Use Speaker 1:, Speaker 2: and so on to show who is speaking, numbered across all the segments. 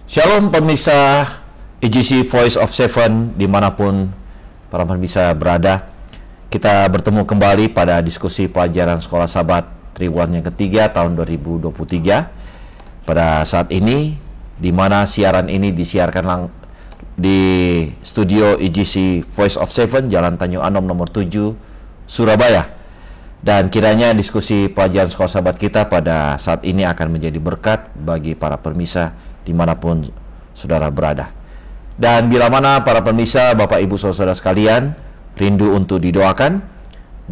Speaker 1: Shalom pemirsa EGC Voice of Seven dimanapun para pemirsa berada. Kita bertemu kembali pada diskusi pelajaran Sekolah Sabat Triwulan yang ketiga tahun 2023. Pada saat ini, di mana siaran ini disiarkan di studio EGC Voice of Seven, Jalan Tanjung Anom nomor 7, Surabaya. Dan kiranya diskusi pelajaran Sekolah Sabat kita pada saat ini akan menjadi berkat bagi para pemirsa dimanapun saudara berada. Dan bila mana para pemirsa, Bapak Ibu Saudara sekalian rindu untuk didoakan,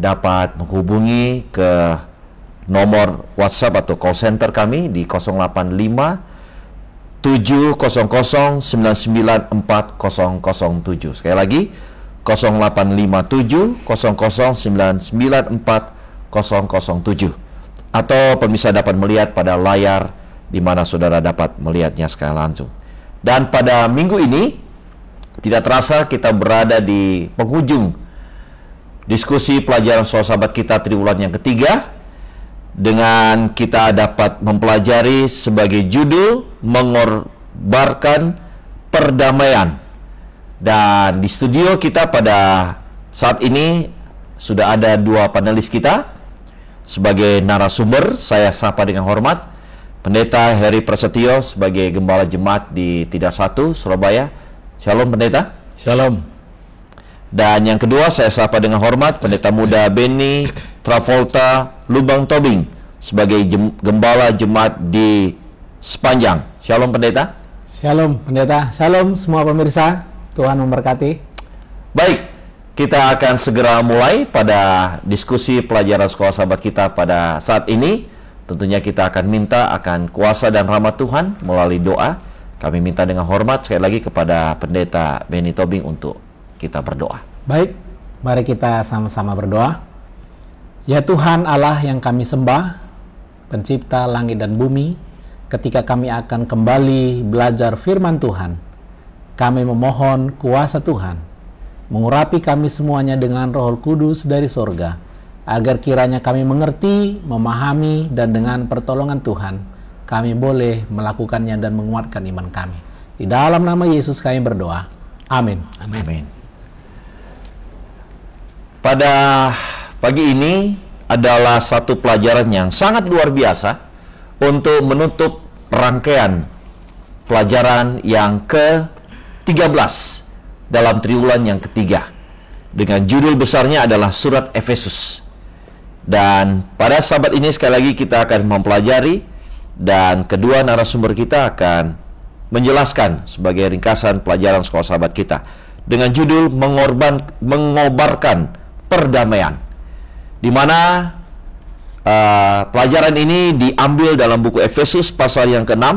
Speaker 1: dapat menghubungi ke nomor WhatsApp atau call center kami di 085 700 994 007. Sekali lagi 0857 00 994 007. Atau pemirsa dapat melihat pada layar di mana saudara dapat melihatnya secara langsung. Dan pada minggu ini, tidak terasa kita berada di penghujung diskusi pelajaran Sekolah Sabat kita Triwulan yang ketiga, dengan kita dapat mempelajari sebagai judul Mengorbankan Perdamaian. Dan di studio kita pada saat ini sudah ada dua panelis kita. Sebagai narasumber, saya sapa dengan hormat Pendeta Heri Prasetyo sebagai Gembala Jemaat di Tidar 1, Surabaya. Shalom Pendeta.
Speaker 2: Shalom.
Speaker 1: Dan yang kedua saya sapa dengan hormat Pendeta Muda Benny Travolta Lubang Tobing sebagai Gembala Jemaat di Sepanjang. Shalom Pendeta.
Speaker 2: Shalom Pendeta. Shalom semua pemirsa. Tuhan memberkati.
Speaker 1: Baik, kita akan segera mulai pada diskusi pelajaran Sekolah Sabat kita pada saat ini. Tentunya kita akan minta akan kuasa dan rahmat Tuhan melalui doa. Kami minta dengan hormat sekali lagi kepada Pendeta Benny Tobing untuk kita berdoa.
Speaker 2: Baik, mari kita sama-sama berdoa. Ya Tuhan Allah yang kami sembah, pencipta langit dan bumi, ketika kami akan kembali belajar firman Tuhan, kami memohon kuasa Tuhan, mengurapi kami semuanya dengan Roh Kudus dari sorga, agar kiranya kami mengerti, memahami, dan dengan pertolongan Tuhan, kami boleh melakukannya dan menguatkan iman kami. Di dalam nama Yesus kami berdoa. Amin.
Speaker 1: Amin. Amin. Pada pagi ini adalah satu pelajaran yang sangat luar biasa untuk menutup rangkaian pelajaran yang ke-13 dalam triwulan yang ketiga. Dengan judul besarnya adalah Surat Efesus. Dan pada sabat ini sekali lagi kita akan mempelajari, dan kedua narasumber kita akan menjelaskan sebagai ringkasan pelajaran Sekolah Sabat kita dengan judul Mengobarkan Perdamaian, di mana pelajaran ini diambil dalam buku Efesus pasal yang ke-6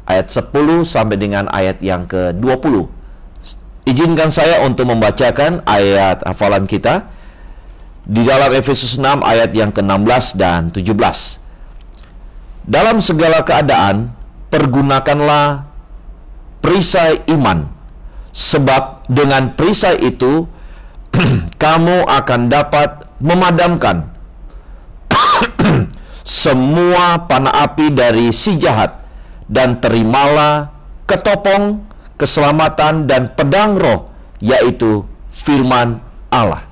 Speaker 1: ayat 10 sampai dengan ayat yang ke-20. Izinkan saya untuk membacakan ayat hafalan kita di dalam Efesus 6 ayat yang ke-16 dan 17. Dalam segala keadaan, pergunakanlah perisai iman, sebab dengan perisai itu kamu akan dapat memadamkan semua panah api dari si jahat, dan terimalah ketopong keselamatan dan pedang roh, yaitu firman Allah.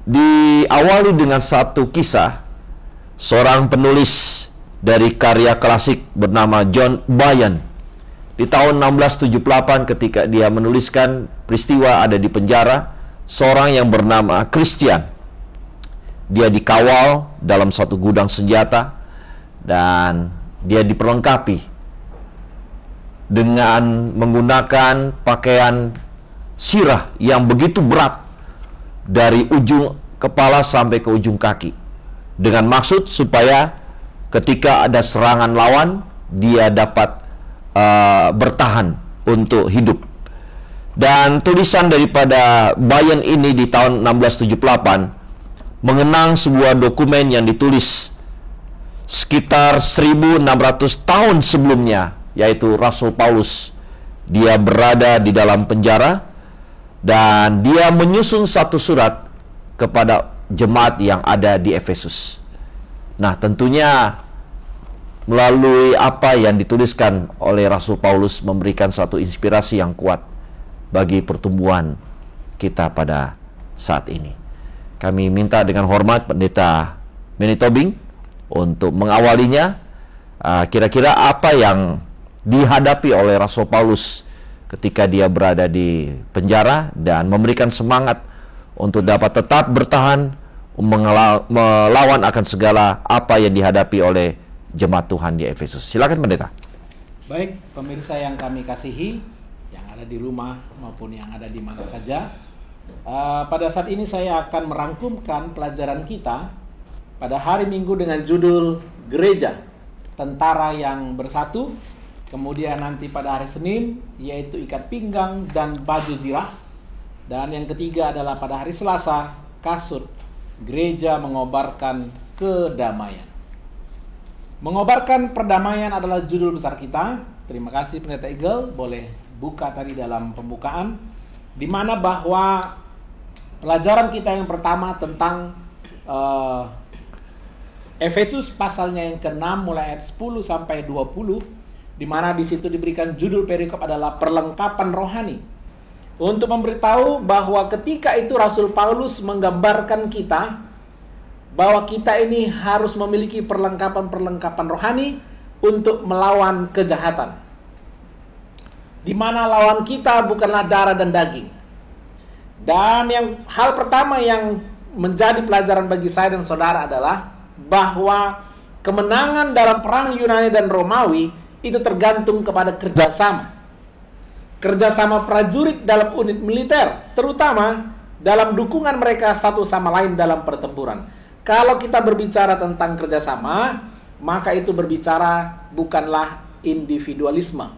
Speaker 1: Diawali dengan satu kisah seorang penulis dari karya klasik bernama John Bunyan. Di tahun 1678 ketika dia menuliskan peristiwa ada di penjara seorang yang bernama Christian. Dia dikawal dalam satu gudang senjata dan dia diperlengkapi dengan menggunakan pakaian sirah yang begitu berat dari ujung kepala sampai ke ujung kaki, dengan maksud supaya ketika ada serangan lawan, dia dapat bertahan untuk hidup. Dan tulisan daripada Bayern ini di tahun 1678 mengenang sebuah dokumen yang ditulis sekitar 1600 tahun sebelumnya, yaitu Rasul Paulus. Dia berada di dalam penjara dan dia menyusun satu surat kepada jemaat yang ada di Efesus. Nah, tentunya melalui apa yang dituliskan oleh Rasul Paulus memberikan suatu inspirasi yang kuat bagi pertumbuhan kita pada saat ini. Kami minta dengan hormat Pendeta Benny Tobing untuk mengawalinya. Kira-kira apa yang dihadapi oleh Rasul Paulus ketika dia berada di penjara dan memberikan semangat untuk dapat tetap bertahan melawan akan segala apa yang dihadapi oleh jemaat Tuhan di Efesus. Silakan Pendeta.
Speaker 2: Baik, pemirsa yang kami kasihi, yang ada di rumah maupun yang ada di mana saja, pada saat ini saya akan merangkumkan pelajaran kita pada hari Minggu dengan judul Gereja, Tentara yang Bersatu. Kemudian nanti pada hari Senin yaitu ikat pinggang dan baju zirah. Dan yang ketiga adalah pada hari Selasa, kasut, gereja mengobarkan kedamaian. Mengobarkan perdamaian adalah judul besar kita. Terima kasih Pendeta Eagle, boleh buka tadi dalam pembukaan, di mana bahwa pelajaran kita yang pertama tentang Efesus pasalnya yang ke-6 mulai ayat 10 sampai 20, di mana di situ diberikan judul perikop adalah perlengkapan rohani. Untuk memberitahu bahwa ketika itu Rasul Paulus menggambarkan kita bahwa kita ini harus memiliki perlengkapan-perlengkapan rohani untuk melawan kejahatan. Di mana lawan kita bukanlah darah dan daging. Dan hal pertama yang menjadi pelajaran bagi saya dan saudara adalah bahwa kemenangan dalam perang Yunani dan Romawi itu tergantung kepada kerjasama. Kerjasama prajurit dalam unit militer, terutama dalam dukungan mereka satu sama lain dalam pertempuran. Kalau kita berbicara tentang kerjasama, maka itu berbicara bukanlah individualisme,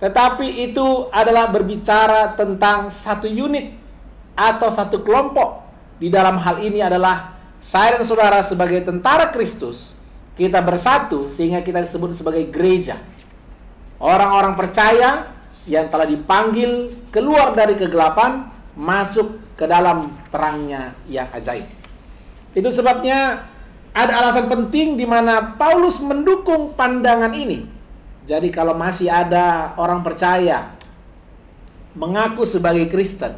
Speaker 2: tetapi itu adalah berbicara tentang satu unit atau satu kelompok. Di dalam hal ini adalah saya dan saudara sebagai tentara Kristus, kita bersatu sehingga kita disebut sebagai gereja. Orang-orang percaya yang telah dipanggil keluar dari kegelapan, masuk ke dalam terangnya yang ajaib. Itu sebabnya ada alasan penting di mana Paulus mendukung pandangan ini. Jadi kalau masih ada orang percaya mengaku sebagai Kristen,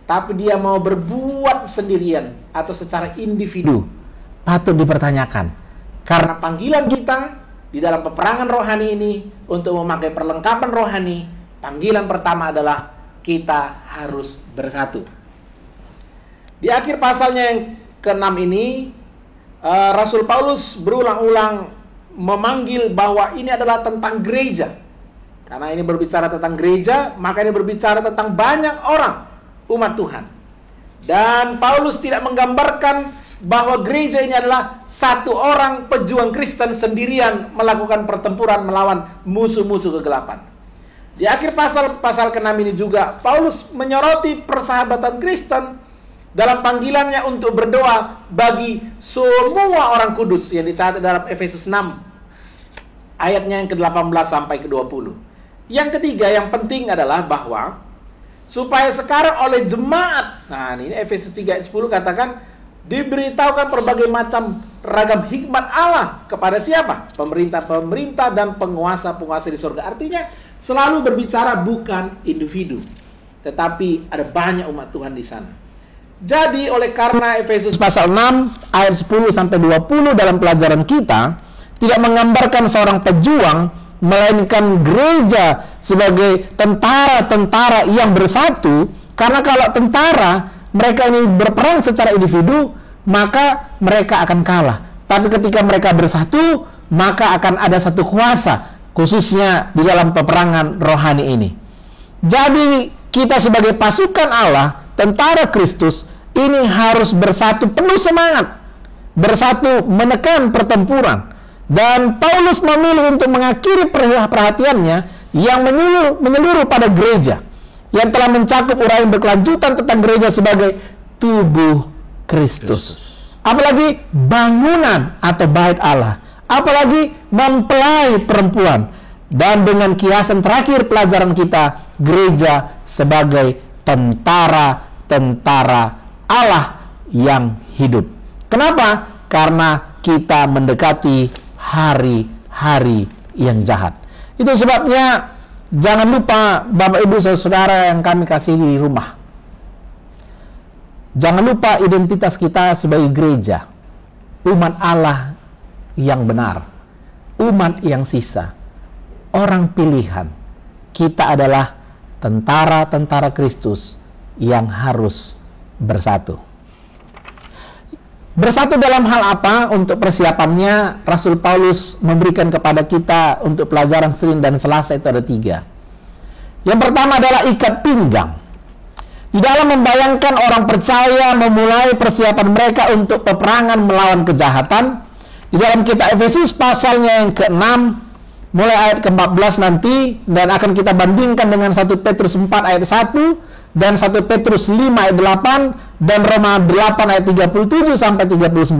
Speaker 2: tapi dia mau berbuat sendirian atau secara individu, patut dipertanyakan. Karena panggilan kita di dalam peperangan rohani ini untuk memakai perlengkapan rohani, panggilan pertama adalah kita harus bersatu. Di akhir pasalnya yang ke-6 ini, Rasul Paulus berulang-ulang memanggil bahwa ini adalah tentang gereja. Karena ini berbicara tentang gereja, maka ini berbicara tentang banyak orang umat Tuhan. Dan Paulus tidak menggambarkan bahwa gereja ini adalah satu orang pejuang Kristen sendirian melakukan pertempuran melawan musuh-musuh kegelapan. Di akhir pasal ke-6 ini juga Paulus menyoroti persahabatan Kristen dalam panggilannya untuk berdoa bagi semua orang kudus yang dicatat dalam Efesus 6 ayatnya yang ke-18 sampai ke-20. Yang ketiga yang penting adalah bahwa supaya sekarang oleh jemaat, nah ini Efesus 3 ayat 10 katakan, diberitahukan berbagai macam ragam hikmat Allah kepada siapa? Pemerintah-pemerintah dan penguasa-penguasa di surga. Artinya selalu berbicara bukan individu, tetapi ada banyak umat Tuhan di sana. Jadi oleh karena Efesus pasal 6 ayat 10 sampai 20 dalam pelajaran kita tidak menggambarkan seorang pejuang, melainkan gereja sebagai tentara-tentara yang bersatu. Karena kalau tentara mereka ini berperang secara individu, maka mereka akan kalah. Tapi ketika mereka bersatu, maka akan ada satu kuasa, khususnya di dalam peperangan rohani ini. Jadi kita sebagai pasukan Allah, tentara Kristus, ini harus bersatu penuh semangat bersatu menekan pertempuran. Dan Paulus memilih untuk mengakhiri perhatiannya yang menyeluruh pada gereja, yang telah mencakup uraian berkelanjutan tentang gereja sebagai tubuh Kristus. Apalagi bangunan atau bait Allah, apalagi mempelai perempuan, dan dengan kiasan terakhir pelajaran kita, gereja sebagai tentara Allah yang hidup. Kenapa? Karena kita mendekati hari-hari yang jahat. Itu sebabnya jangan lupa Bapak Ibu Saudara yang kami kasih di rumah. Jangan lupa identitas kita sebagai gereja, umat Allah yang benar, umat yang sisa, orang pilihan. Kita adalah tentara-tentara Kristus yang harus bersatu. Bersatu dalam hal apa? Untuk persiapannya, Rasul Paulus memberikan kepada kita untuk pelajaran Senin dan Selasa itu ada 3. Yang pertama adalah ikat pinggang. Di dalam membayangkan orang percaya memulai persiapan mereka untuk peperangan melawan kejahatan, di dalam kitab Efesus pasalnya yang ke-6, mulai ayat ke-14 nanti, dan akan kita bandingkan dengan 1 Petrus 4 ayat 1, dan 1 Petrus 5 ayat 8, dan Roma 8 ayat 37 sampai 39,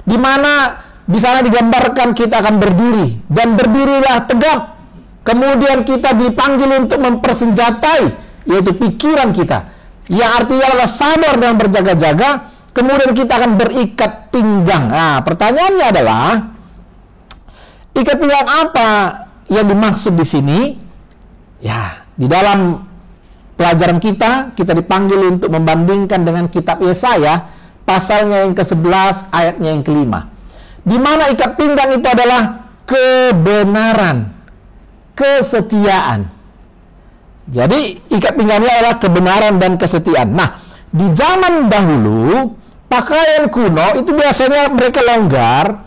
Speaker 2: di mana di sana digambarkan kita akan berdiri, dan berdirilah tegap. Kemudian kita dipanggil untuk mempersenjatai, yaitu pikiran kita, yang artinya adalah sabar dan berjaga-jaga. Kemudian kita akan berikat pinggang. Nah, pertanyaannya adalah, ikat pinggang apa yang dimaksud di sini? Ya, di dalam pelajaran kita dipanggil untuk membandingkan dengan kitab Yesaya, pasalnya yang ke-11, ayatnya yang ke-5. Di mana ikat pinggang itu adalah kebenaran, kesetiaan. Jadi, ikat pinggangnya adalah kebenaran dan kesetiaan. Nah, di zaman dahulu, pakaian kuno itu biasanya mereka longgar,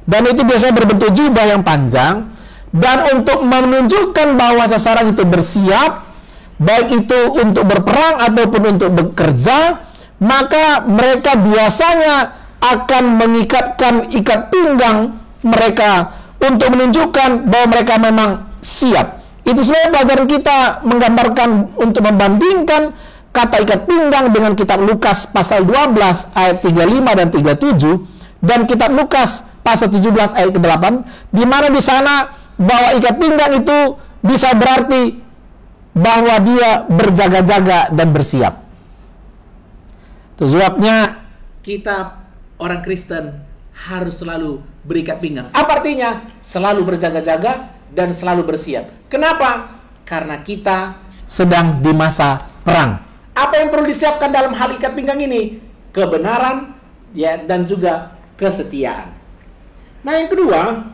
Speaker 2: dan itu biasanya berbentuk jubah yang panjang, dan untuk menunjukkan bahwa seseorang itu bersiap, baik itu untuk berperang ataupun untuk bekerja, maka mereka biasanya akan mengikatkan ikat pinggang mereka untuk menunjukkan bahwa mereka memang siap. Itu sebenarnya pelajaran kita menggambarkan untuk membandingkan kata ikat pinggang dengan kitab Lukas pasal 12 ayat 35 dan 37, dan kitab Lukas pasal 17 ayat ke-8, di mana di sana bahwa ikat pinggang itu bisa berarti bahwa dia berjaga-jaga dan bersiap. Itu sebabnya kita orang Kristen harus selalu berikat pinggang. Apa artinya? Selalu berjaga-jaga dan selalu bersiap. Kenapa? Karena kita sedang di masa perang. Apa yang perlu disiapkan dalam hal ikat pinggang ini? Kebenaran, ya, dan juga kesetiaan. Nah, yang kedua,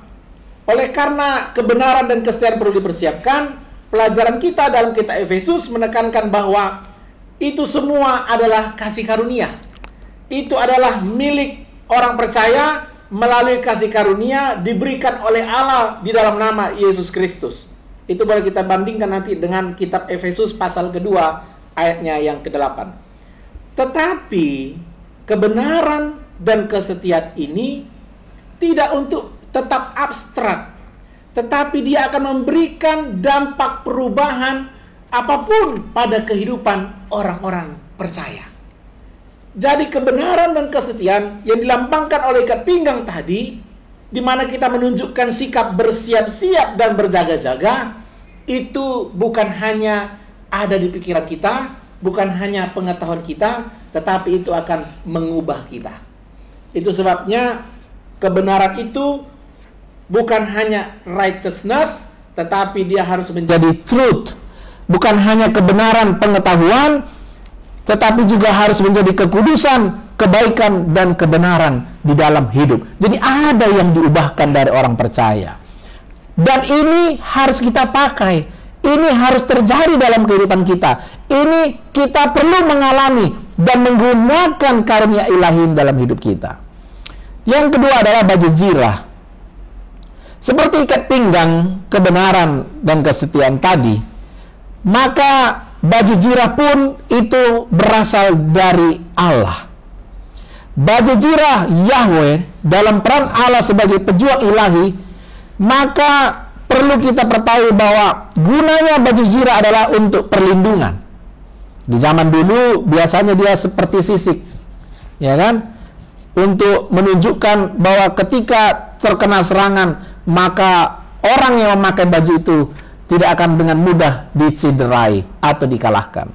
Speaker 2: oleh karena kebenaran dan kesetiaan perlu dipersiapkan, pelajaran kita dalam kitab Efesus menekankan bahwa itu semua adalah kasih karunia. Itu adalah milik orang percaya melalui kasih karunia diberikan oleh Allah di dalam nama Yesus Kristus. Itu boleh kita bandingkan nanti dengan kitab Efesus pasal kedua ayatnya yang ke-8. Tetapi kebenaran dan kesetiaan ini tidak untuk tetap abstrak, tetapi dia akan memberikan dampak perubahan apapun pada kehidupan orang-orang percaya. Jadi kebenaran dan kesetiaan yang dilambangkan oleh ikat pinggang tadi, di mana kita menunjukkan sikap bersiap-siap dan berjaga-jaga, itu bukan hanya ada di pikiran kita, bukan hanya pengetahuan kita, tetapi itu akan mengubah kita. Itu sebabnya kebenaran itu bukan hanya righteousness, tetapi dia harus menjadi truth. Bukan hanya kebenaran pengetahuan, tetapi juga harus menjadi kekudusan, kebaikan, dan kebenaran di dalam hidup. Jadi ada yang diubahkan dari orang percaya. Dan ini harus kita pakai. Ini harus terjadi dalam kehidupan kita. Ini kita perlu mengalami dan menggunakan karunia ilahi dalam hidup kita. Yang kedua adalah baju zirah. Seperti ikat pinggang, kebenaran, dan kesetiaan tadi, maka baju zirah pun itu berasal dari Allah. baju zirah Yahweh dalam peran Allah sebagai pejuang ilahi, maka perlu kita ketahui bahwa gunanya baju zirah adalah untuk perlindungan. Di zaman dulu biasanya dia seperti sisik, ya kan? Untuk menunjukkan bahwa ketika terkena serangan, maka orang yang memakai baju itu tidak akan dengan mudah dicederai atau dikalahkan.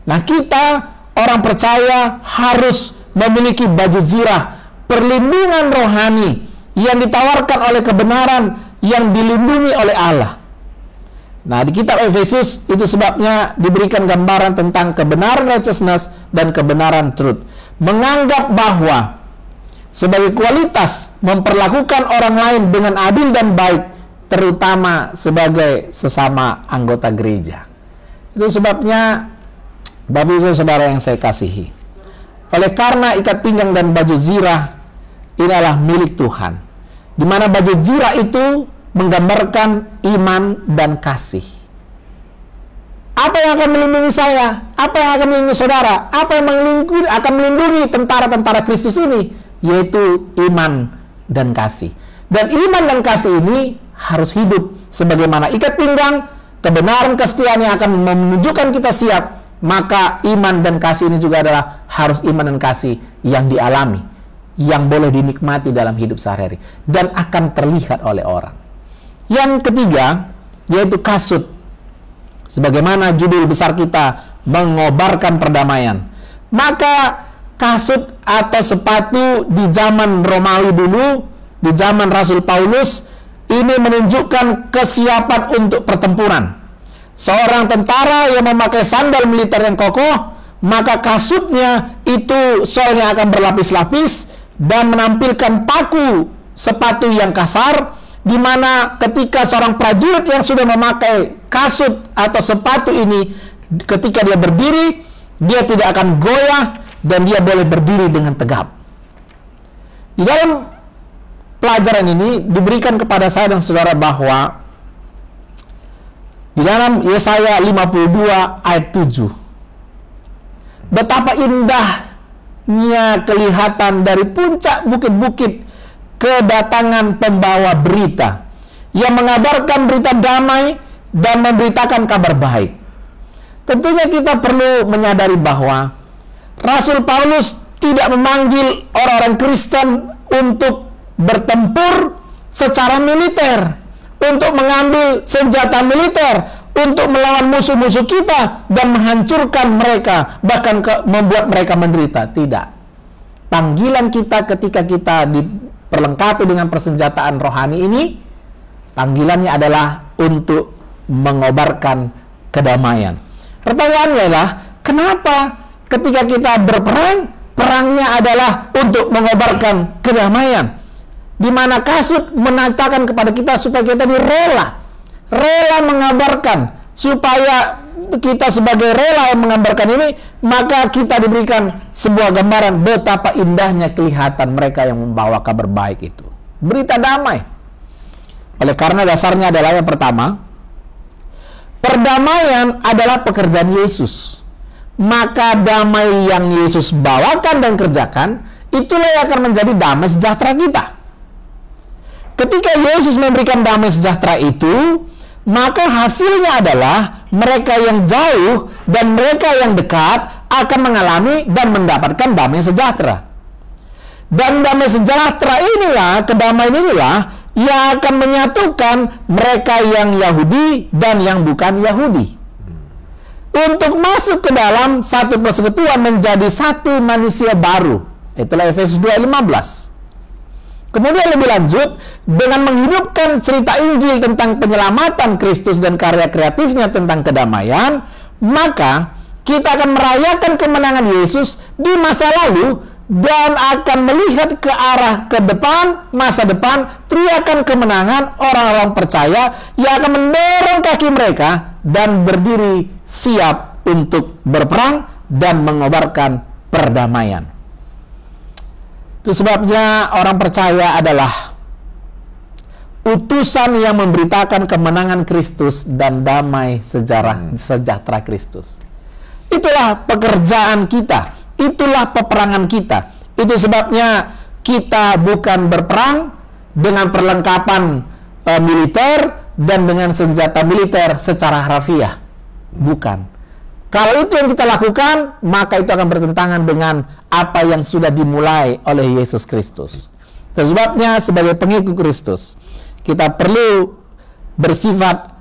Speaker 2: Nah, kita orang percaya harus memiliki baju zirah, perlindungan rohani yang ditawarkan oleh kebenaran yang dilindungi oleh Allah. Nah, di kitab Efesus itu sebabnya diberikan gambaran tentang kebenaran righteousness dan kebenaran truth. Menganggap bahwa sebagai kualitas memperlakukan orang lain dengan adil dan baik, terutama sebagai sesama anggota gereja. Itu sebabnya, Bapak Ibu Saudara yang saya kasihi, oleh karena ikat pinggang dan baju zirah ini adalah milik Tuhan, di mana baju zirah itu menggambarkan iman dan kasih. Apa yang akan melindungi saya? Apa yang akan melindungi saudara? Apa yang akan melindungi tentara-tentara Kristus ini? Yaitu iman dan kasih. Dan iman dan kasih ini harus hidup sebagaimana ikat pinggang, kebenaran kesetiaan yang akan menunjukkan kita siap. Maka iman dan kasih ini juga adalah harus iman dan kasih yang dialami, yang boleh dinikmati dalam hidup sehari-hari dan akan terlihat oleh orang. Yang ketiga, yaitu kasut. Sebagaimana judul besar kita, mengobarkan perdamaian. Maka kasut atau sepatu di zaman Romawi dulu, di zaman Rasul Paulus, ini menunjukkan kesiapan untuk pertempuran. Seorang tentara yang memakai sandal militer yang kokoh, maka kasutnya itu solnya akan berlapis-lapis dan menampilkan paku sepatu yang kasar, di mana ketika seorang prajurit yang sudah memakai kasut atau sepatu ini, ketika dia berdiri, dia tidak akan goyah dan dia boleh berdiri dengan tegap. Di dalam pelajaran ini diberikan kepada saya dan saudara bahwa di dalam Yesaya 52 ayat 7, betapa indahnya kelihatan dari puncak bukit-bukit kedatangan pembawa berita yang mengabarkan berita damai dan memberitakan kabar baik. Tentunya kita perlu menyadari bahwa Rasul Paulus tidak memanggil orang-orang Kristen untuk bertempur secara militer, untuk mengambil senjata militer, untuk melawan musuh-musuh kita dan menghancurkan mereka, bahkan membuat mereka menderita. Tidak. Panggilan kita ketika kita diperlengkapi dengan persenjataan rohani ini, panggilannya adalah untuk mengobarkan kedamaian. Pertanyaannya adalah, kenapa ketika kita berperang, perangnya adalah untuk mengobarkan kedamaian? Di mana kasut menandakan kepada kita supaya kita rela mengabarkan, supaya kita sebagai rela yang mengabarkan ini, maka kita diberikan sebuah gambaran betapa indahnya kelihatan mereka yang membawa kabar baik itu, berita damai. Oleh karena dasarnya adalah yang pertama, perdamaian adalah pekerjaan Yesus. Maka damai yang Yesus bawakan dan kerjakan, itulah yang akan menjadi damai sejahtera kita. Ketika Yesus memberikan damai sejahtera itu, maka hasilnya adalah mereka yang jauh dan mereka yang dekat akan mengalami dan mendapatkan damai sejahtera. Dan damai sejahtera inilah, kedamaian inilah yang akan menyatukan mereka yang Yahudi dan yang bukan Yahudi, untuk masuk ke dalam satu persekutuan menjadi satu manusia baru. Itulah Efesus 2:15. Kemudian lebih lanjut, dengan menghidupkan cerita Injil tentang penyelamatan Kristus dan karya kreatifnya tentang kedamaian, maka kita akan merayakan kemenangan Yesus di masa lalu dan akan melihat ke arah ke depan, masa depan, teriakan kemenangan orang-orang percaya yang akan mendorong kaki mereka dan berdiri siap untuk berperang dan mengobarkan perdamaian. Itu sebabnya orang percaya adalah utusan yang memberitakan kemenangan Kristus dan damai sejahtera Kristus. Itulah pekerjaan kita, itulah peperangan kita, Itu sebabnya kita bukan berperang dengan perlengkapan militer dan dengan senjata militer secara harfiah. Bukan. Kalau itu yang kita lakukan, maka itu akan bertentangan dengan apa yang sudah dimulai oleh Yesus Kristus. Sebabnya sebagai pengikut Kristus, kita perlu bersifat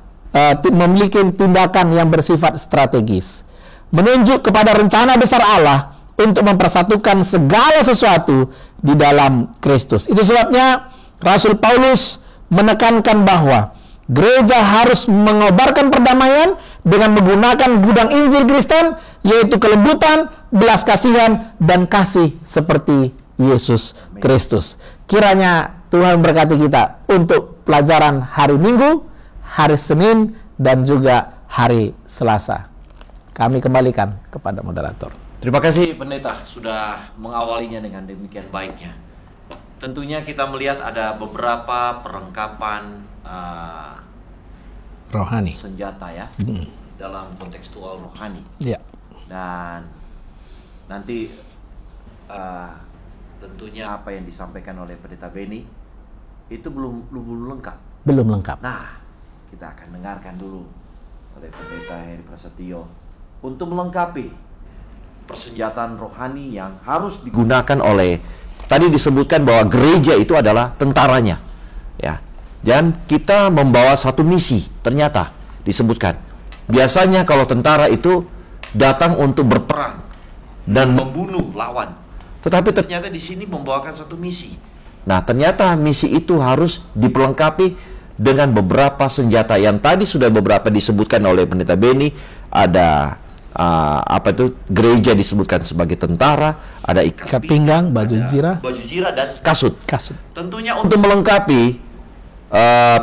Speaker 2: memiliki tindakan yang bersifat strategis, menunjuk kepada rencana besar Allah untuk mempersatukan segala sesuatu di dalam Kristus. Itu sebabnya Rasul Paulus menekankan bahwa gereja harus mengobarkan perdamaian dengan menggunakan gudang Injil Kristen, yaitu kelembutan, belas kasihan, dan kasih seperti Yesus Kristus. Kiranya Tuhan berkati kita untuk pelajaran hari Minggu, hari Senin, dan juga hari Selasa. Kami kembalikan kepada moderator.
Speaker 1: Terima kasih Pendeta sudah mengawalinya dengan demikian baiknya. Tentunya kita melihat ada beberapa perlengkapan
Speaker 2: Rohani,
Speaker 1: senjata ya, dalam kontekstual rohani.
Speaker 2: Ya.
Speaker 1: Dan nanti tentunya apa yang disampaikan oleh Pendeta Beni itu belum lengkap.
Speaker 2: Belum lengkap.
Speaker 1: Nah, kita akan dengarkan dulu oleh Pendeta Heri Prasetyo untuk melengkapi persenjataan rohani yang harus digunakan oleh, tadi disebutkan bahwa gereja itu adalah tentaranya, ya. Dan kita membawa satu misi, ternyata disebutkan. Biasanya kalau tentara itu datang untuk berperang dan membunuh lawan, tetapi ternyata di sini membawakan satu misi. Nah, ternyata misi itu harus dipelengkapi dengan beberapa senjata yang tadi sudah beberapa disebutkan oleh Pendeta Beni. Ada gereja disebutkan sebagai tentara, ada ikat
Speaker 2: pinggang, baju jirah,
Speaker 1: dan kasut.
Speaker 2: Kasut.
Speaker 1: Tentunya untuk melengkapi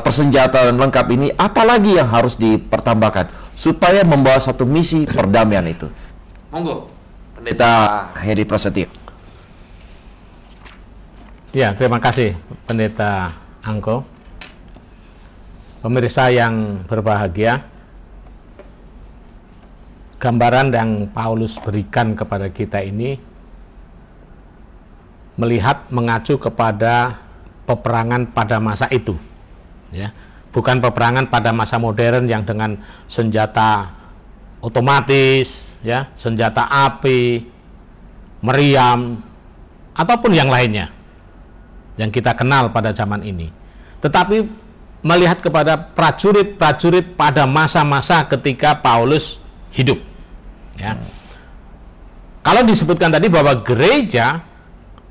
Speaker 1: persenjataan lengkap ini, apalagi yang harus dipertambahkan supaya membawa satu misi perdamaian itu. Monggo, Pendeta Heri Prasetyo.
Speaker 2: Ya, terima kasih Pendeta Angko. Pemirsa yang berbahagia, gambaran yang Paulus berikan kepada kita ini melihat mengacu kepada peperangan pada masa itu, ya, bukan peperangan pada masa modern yang dengan senjata otomatis, ya, senjata api, meriam, ataupun yang lainnya yang kita kenal pada zaman ini, tetapi melihat kepada prajurit-prajurit pada masa-masa ketika Paulus hidup, ya. Kalau disebutkan tadi bahwa gereja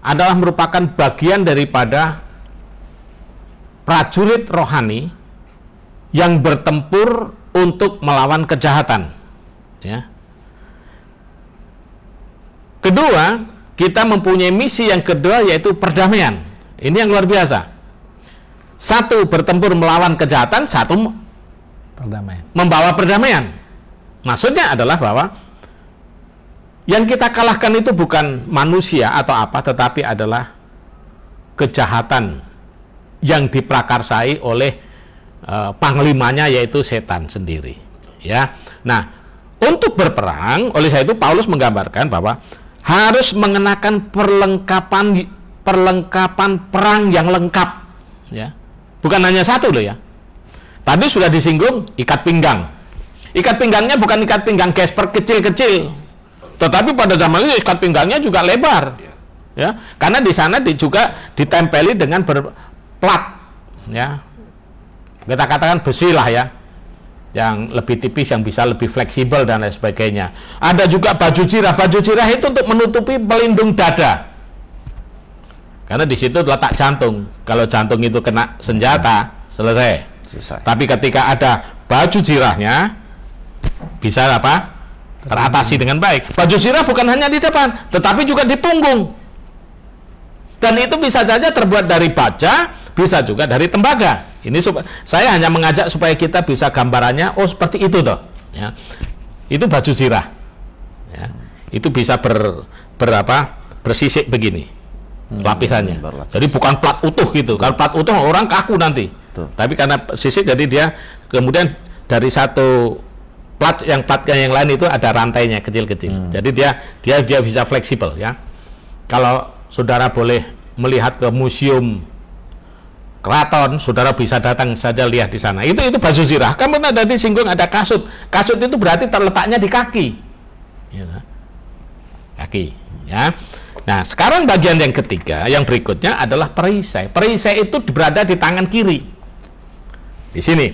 Speaker 2: adalah merupakan bagian daripada prajurit rohani yang bertempur untuk melawan kejahatan, ya. Kedua, kita mempunyai misi yang kedua, yaitu perdamaian. Ini yang luar biasa. Satu, bertempur melawan kejahatan. Satu, perdamaian, membawa perdamaian. Maksudnya adalah bahwa yang kita kalahkan itu bukan manusia atau apa, tetapi adalah kejahatan yang diprakarsai oleh panglimanya, yaitu setan sendiri, ya. Nah, untuk berperang, oleh sebab itu Paulus menggambarkan bahwa harus mengenakan perlengkapan perang yang lengkap, ya. Bukan hanya satu loh, ya. Tadi sudah disinggung ikat pinggang. Ikat pinggangnya bukan ikat pinggang gesper kecil-kecil, tetapi pada zaman itu ikat pinggangnya juga lebar, ya. Karena di sana juga ditempeli dengan plat, ya. Kita katakan besi lah, ya, yang lebih tipis, yang bisa lebih fleksibel dan lain sebagainya. Ada juga baju jirah. Baju jirah itu untuk menutupi pelindung dada, karena di situ letak jantung. Kalau jantung itu kena senjata, selesai. Tapi ketika ada baju jirahnya, bisa apa? Teratasi dengan baik. Baju jirah bukan hanya di depan, tetapi juga di punggung. Dan itu bisa saja terbuat dari baja, bisa juga dari tembaga. Ini saya hanya mengajak supaya kita bisa gambarannya, oh seperti itu toh, ya. Itu baju jirah, ya. Itu bisa bersisik begini lapisannya. Jadi bukan plat utuh gitu. Kalau plat utuh orang kaku nanti. Tapi karena sisik, jadi dia kemudian dari satu plat yang lain itu ada rantainya kecil-kecil. Jadi dia bisa fleksibel, ya. Kalau
Speaker 3: saudara boleh melihat ke museum keraton, saudara bisa datang saja lihat di sana. Itu baju zirah. Kamu tadi singgung ada kasut. Kasut itu berarti terletaknya di kaki. Kaki, ya. Nah, sekarang bagian yang ketiga, yang berikutnya adalah perisai. Perisai itu berada di tangan kiri. Di sini.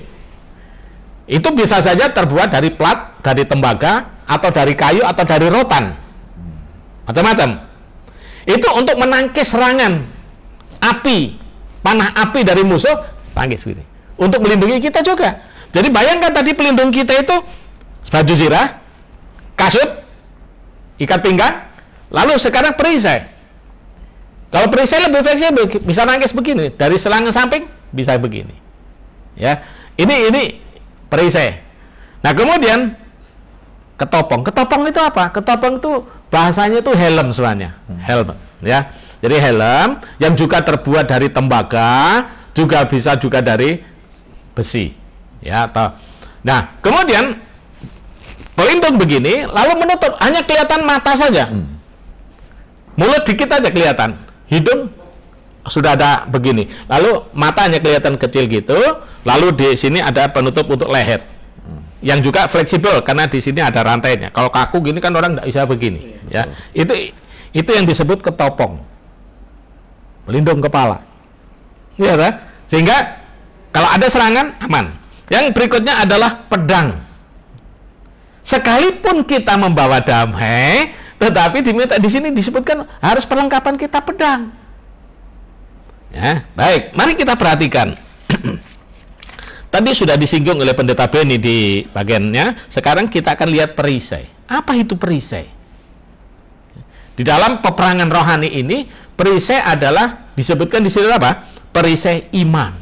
Speaker 3: Itu bisa saja terbuat dari plat, dari tembaga, atau dari kayu, atau dari rotan. Macam-macam. Itu untuk menangkis serangan api, panah api dari musuh, tangkis gitu. Untuk melindungi kita juga. Jadi bayangkan tadi pelindung kita itu baju zirah, kasut, ikat pinggang, lalu sekarang perisai. Kalau perisai lebih fleksibel, bisa nangkis begini, dari serangan samping bisa begini. Ya, ini perisai. Nah, kemudian ketopong. Ketopong itu apa? Ketopong itu bahasanya itu helm sebenarnya. Helm, ya. Jadi helm yang juga terbuat dari tembaga, juga bisa juga dari besi, ya. Atau, nah, kemudian pelindung begini, lalu menutup, hanya kelihatan mata saja, mulut dikit aja kelihatan, hidung sudah ada begini, lalu mata hanya kelihatan kecil gitu, lalu di sini ada penutup untuk leher, yang juga fleksibel karena di sini ada rantainya. Kalau kaku gini kan orang tidak bisa begini, ya. Itu yang disebut ketopong. Pelindung kepala, ya kan? Sehingga kalau ada serangan aman. Yang berikutnya adalah pedang. Sekalipun kita membawa damai, tetapi di sini disebutkan harus perlengkapan kita pedang. Ya, baik. Mari kita perhatikan. Tadi sudah disinggung oleh Pendeta Beni di bagiannya. Sekarang kita akan lihat perisai. Apa itu perisai? Di dalam peperangan rohani ini, perisai adalah disebutkan di sini apa? Perisai iman.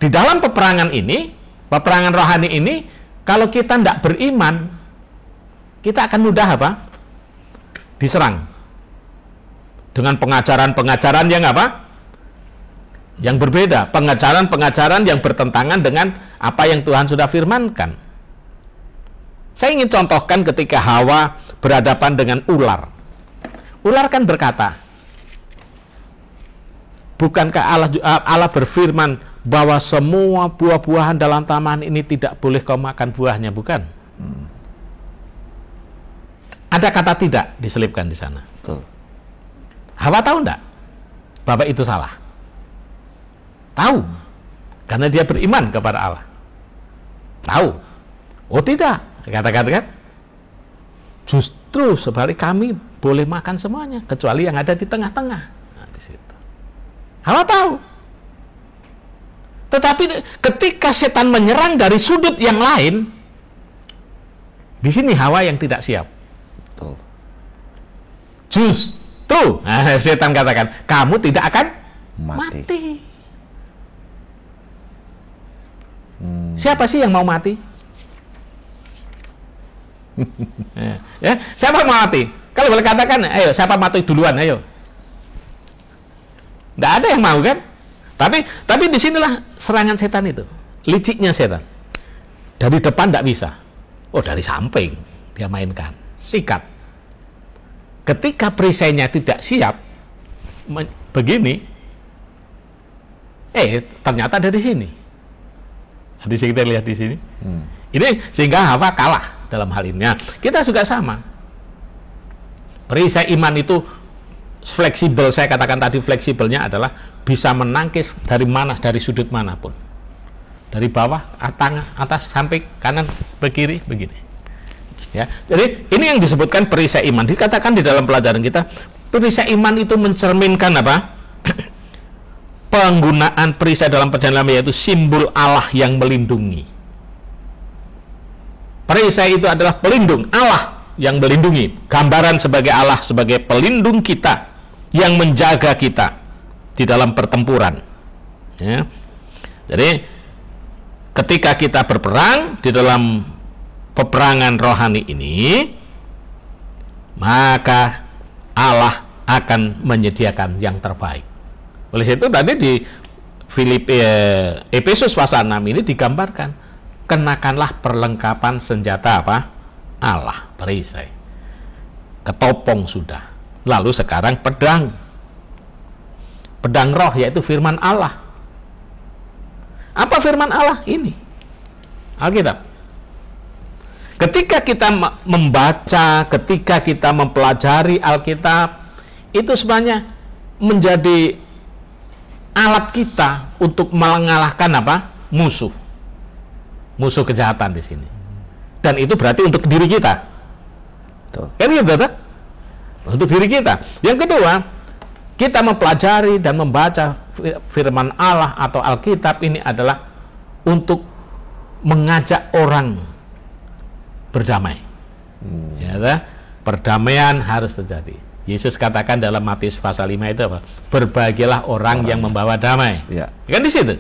Speaker 3: Di dalam peperangan ini, peperangan rohani ini, kalau kita tidak beriman, kita akan mudah apa? Diserang. Dengan pengajaran-pengajaran yang apa? Yang berbeda. Pengajaran-pengajaran yang bertentangan dengan apa yang Tuhan sudah firmankan. Saya ingin contohkan ketika Hawa berhadapan dengan ular. Ular kan berkata, bukankah Allah berfirman bahwa semua buah-buahan dalam taman ini tidak boleh kau makan buahnya, bukan? Ada kata tidak diselipkan di sana.
Speaker 1: Betul.
Speaker 3: Hawa tahu enggak bahwa itu salah? Tahu. Karena dia beriman kepada Allah. Tahu. Oh tidak. Kata-kata justru sebalik kami boleh makan semuanya kecuali yang ada di tengah-tengah. Nah, di situ. Hawa tahu. Tetapi ketika setan menyerang dari sudut yang lain, di sini Hawa yang tidak siap.
Speaker 1: Betul.
Speaker 3: Justru setan katakan, kamu tidak akan mati. Siapa sih yang mau mati? Ya, siapa mau mati? Kalau boleh katakan, ayo, siapa mati duluan, ayo. Tidak ada yang mau kan? Tapi disinilah serangan setan itu, liciknya setan. Dari depan tidak bisa. Oh, dari samping dia mainkan, sikat. Ketika perisainya tidak siap, begini, ternyata dari sini. Jadi kita lihat di sini. Ini sehingga Hawa kalah dalam hal ini. Nah, kita juga sama. Perisai iman itu fleksibel, saya katakan tadi fleksibelnya adalah bisa menangkis dari sudut manapun. Dari bawah, atas, samping, kanan, kiri, begini. Ya. Jadi ini yang disebutkan perisai iman. Dikatakan di dalam pelajaran kita, perisai iman itu mencerminkan apa? Penggunaan perisai dalam perjalanan, yaitu simbol Allah yang melindungi. Perisai itu adalah pelindung, Allah yang melindungi. Gambaran sebagai Allah sebagai pelindung kita yang menjaga kita di dalam pertempuran. Ya. Jadi ketika kita berperang di dalam peperangan rohani ini, maka Allah akan menyediakan yang terbaik. Oleh itu tadi di Efesus pasal 6 ini digambarkan, kenakanlah perlengkapan senjata apa? Allah, perisai. Ketopong sudah. Lalu sekarang pedang. Pedang roh, yaitu firman Allah. Apa firman Allah? Ini. Alkitab. Ketika kita membaca, ketika kita mempelajari Alkitab, itu sebenarnya menjadi alat kita untuk mengalahkan apa? Musuh. Musuh kejahatan di sini. Dan itu berarti untuk diri kita. Kan gitu, untuk diri kita. Yang kedua, kita mempelajari dan membaca firman Allah atau Alkitab ini adalah untuk mengajak orang berdamai. Ya, perdamaian harus terjadi. Yesus katakan dalam Matius pasal 5 itu apa? Berbahagialah orang yang membawa damai.
Speaker 1: Ya.
Speaker 3: Kan di situ.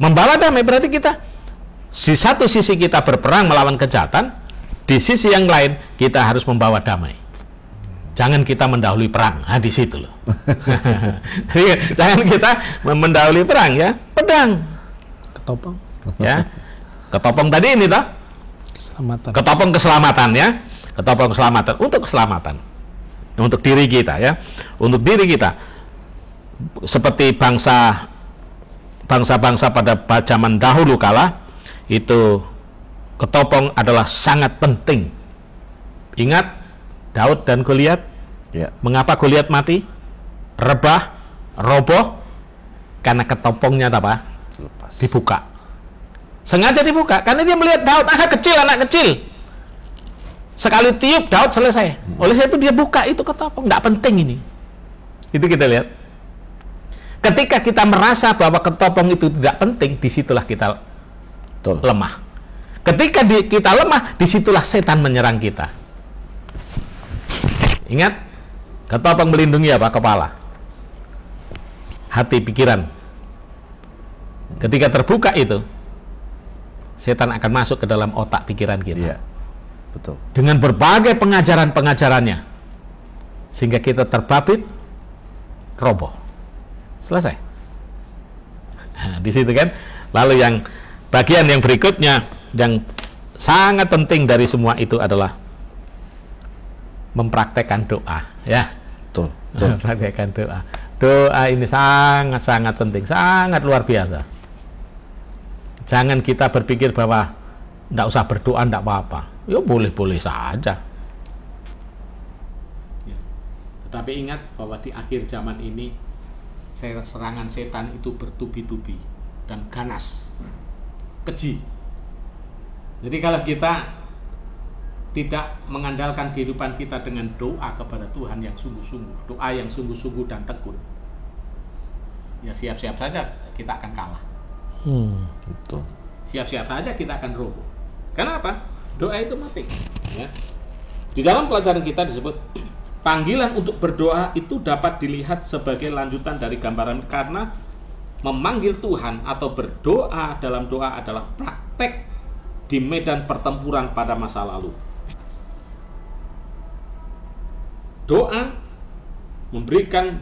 Speaker 3: Membawa damai berarti kita di satu sisi kita berperang melawan kejahatan, di sisi yang lain kita harus membawa damai. Jangan kita mendahului perang. Di situ loh. Jangan kita mendahului perang ya. Pedang.
Speaker 2: Ketopong.
Speaker 3: Ya. Ketopong tadi ini toh.
Speaker 2: Keselamatan.
Speaker 3: Ketopong keselamatan ya. Ketopong keselamatan untuk keselamatan. Untuk diri kita ya. Untuk diri kita. Seperti bangsa-bangsa pada zaman dahulu kala itu ketopong adalah sangat penting. Ingat Daud dan Goliat.
Speaker 1: Ya.
Speaker 3: Mengapa Goliat mati? Rebah, roboh karena ketopongnya apa?
Speaker 1: Lepas.
Speaker 3: Dibuka. Sengaja dibuka karena dia melihat Daud, kecil, anak kecil. Sekali tiup Daud selesai. Oleh itu dia buka itu ketopong, enggak penting ini. Itu kita lihat. Ketika kita merasa bahwa ketopong itu tidak penting, disitulah kita
Speaker 1: Betul.
Speaker 3: lemah. Ketika kita lemah, disitulah setan menyerang kita. Ingat, ketopong melindungi apa? Kepala, hati, pikiran. Ketika terbuka itu, setan akan masuk ke dalam otak pikiran kita.
Speaker 1: Iya. Betul.
Speaker 3: Dengan berbagai pengajaran-pengajarannya, sehingga kita terbabit, roboh. Selesai. Nah, di situ kan. Lalu yang bagian yang berikutnya, yang sangat penting dari semua itu adalah mempraktekkan doa, ya.
Speaker 1: Betul. Betul.
Speaker 3: Mempraktekkan doa. Doa ini sangat-sangat penting, sangat luar biasa. Jangan kita berpikir bahwa tidak usah berdoa, tidak apa-apa. Ya boleh-boleh saja. Ya. Tetapi ingat bahwa di akhir zaman ini serangan setan itu bertubi-tubi dan ganas, keji. Jadi kalau kita tidak mengandalkan kehidupan kita dengan doa kepada Tuhan yang sungguh-sungguh, doa yang sungguh-sungguh dan tekun, ya siap-siap saja kita akan kalah.
Speaker 1: Betul.
Speaker 3: Siap-siap saja kita akan roboh. Kenapa? Doa itu mati. Ya. Di dalam pelajaran kita disebut panggilan untuk berdoa itu dapat dilihat sebagai lanjutan dari gambaran, karena memanggil Tuhan atau berdoa dalam doa adalah praktek di medan pertempuran pada masa lalu. Doa memberikan